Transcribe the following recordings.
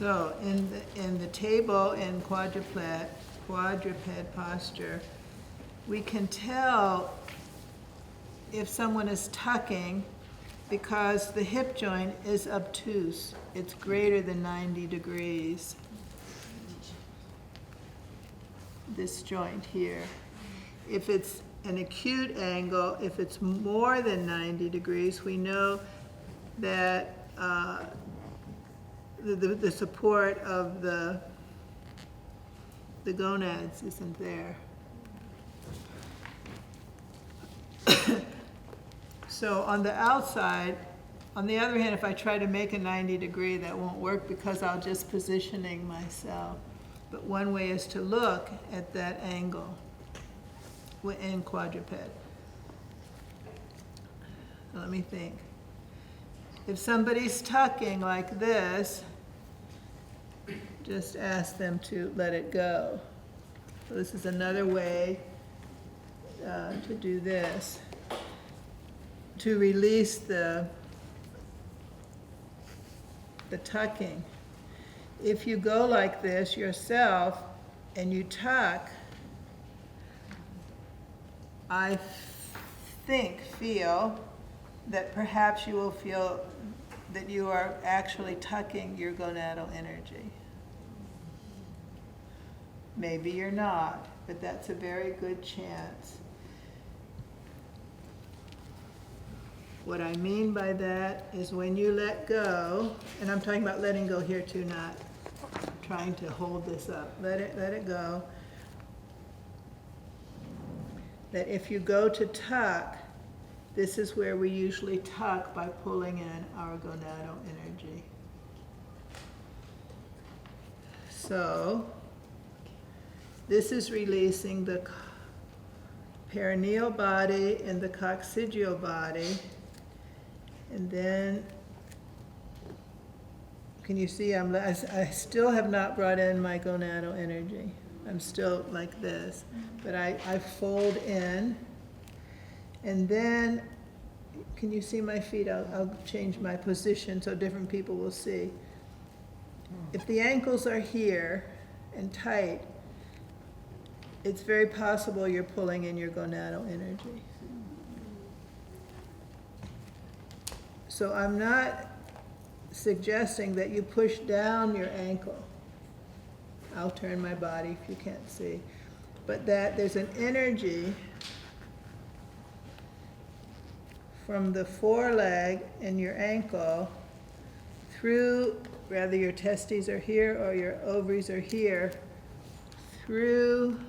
So in the table in quadruped posture, we can tell if someone is tucking because the hip joint is obtuse. It's greater than 90 degrees. This joint here. If it's an acute angle, if it's more than 90 degrees, we know that the support of the gonads isn't there. So on the outside, on the other hand, if I try to make a 90 degree, that won't work because I'll just positioning myself. But one way is to look at that angle in quadruped. Let me think. If somebody's tucking like this, just ask them to let it go. So this is another way to do this, to release the tucking. If you go like this yourself and you tuck, I feel that perhaps you will feel that you are actually tucking your gonadal energy. Maybe you're not, but that's a very good chance. What I mean by that is when you let go, and I'm talking about letting go here too, not trying to hold this up. Let it go. That if you go to tuck, this is where we usually tuck by pulling in our gonadal energy. So, this is releasing the perineal body and the coccygeal body. And then, can you see I still have not brought in my gonadal energy. I'm still like this. But I fold in. And then, can you see my feet? I'll change my position so different people will see. If the ankles are here and tight, it's very possible you're pulling in your gonadal energy. So I'm not suggesting that you push down your ankle. I'll turn my body if you can't see. But that there's an energy from the foreleg and your ankle through, whether your testes are here or your ovaries are here, through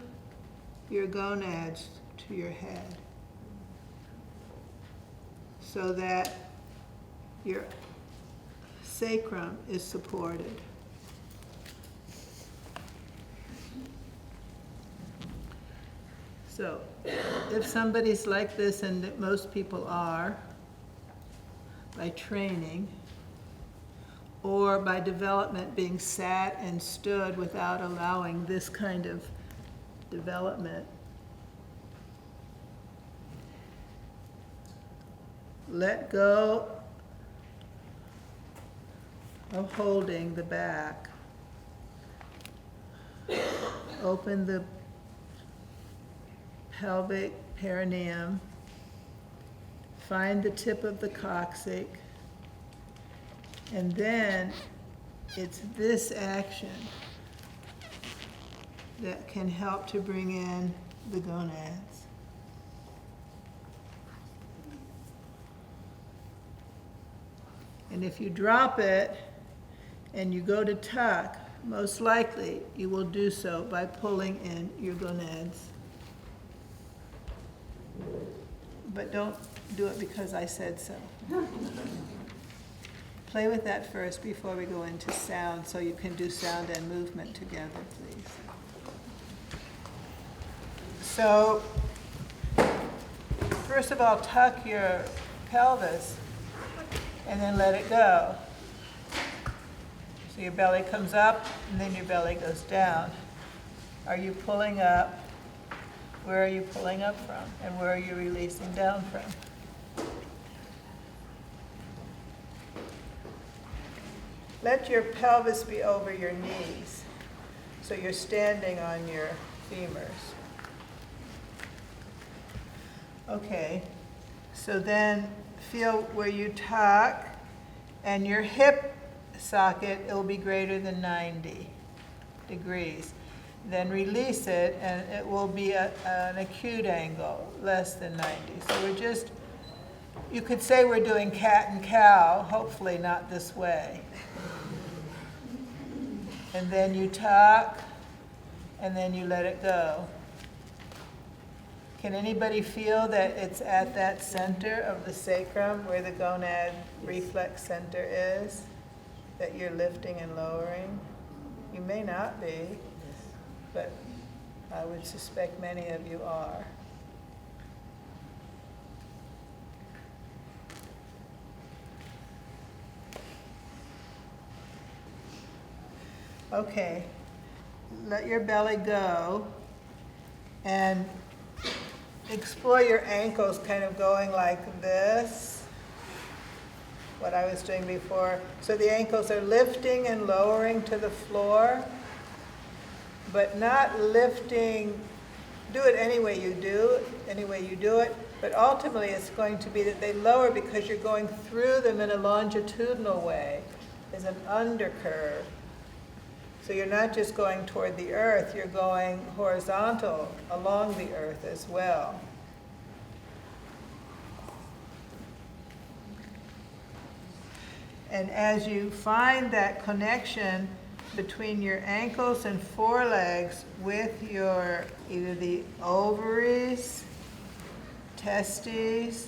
your gonads to your head, so that your sacrum is supported. So if somebody's like this, and most people are, by training, or by development being sat and stood without allowing this kind of development, let go of holding the back. Open the pelvic perineum. Find the tip of the coccyx. And then it's this action that can help to bring in the gonads. And if you drop it and you go to tuck, most likely you will do so by pulling in your gonads. But don't do it because I said so. Play with that first before we go into sound, so you can do sound and movement together, please. So, first of all, tuck your pelvis and then let it go. So your belly comes up and then your belly goes down. Are you pulling up? Where are you pulling up from? And where are you releasing down from? let your pelvis be over your knees. So you're standing on your femurs. Okay, so then feel where you tuck, and your hip socket, it will be greater than 90 degrees. Then release it, and it will be an acute angle, less than 90. So we're just, you could say we're doing cat and cow, hopefully not this way. And then you tuck, and then you let it go. Can anybody feel that it's at that center of the sacrum where the gonad reflex center is, that you're lifting and lowering? You may not be, but I would suspect many of you are. Okay, let your belly go and explore your ankles kind of going like this, what I was doing before. So the ankles are lifting and lowering to the floor, but not lifting. Do it any way you do it, but ultimately it's going to be that they lower because you're going through them in a longitudinal way. There's an undercurve. So you're not just going toward the earth, you're going horizontal along the earth as well. And as you find that connection between your ankles and forelegs with your either the ovaries, testes,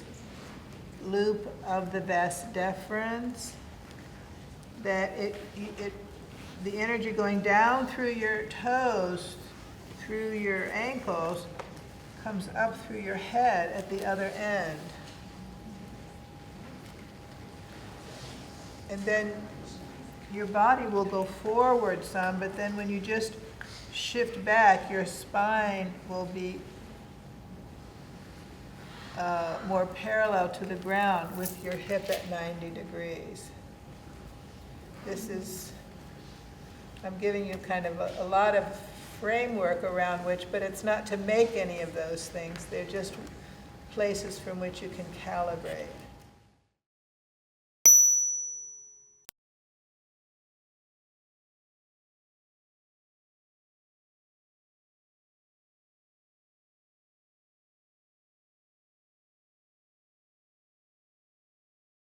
loop of the vas deferens, that the energy going down through your toes, through your ankles, comes up through your head at the other end. And then your body will go forward some, but then when you just shift back, your spine will be more parallel to the ground with your hip at 90 degrees. This is, I'm giving you kind of a lot of framework around which, but it's not to make any of those things. They're just places from which you can calibrate.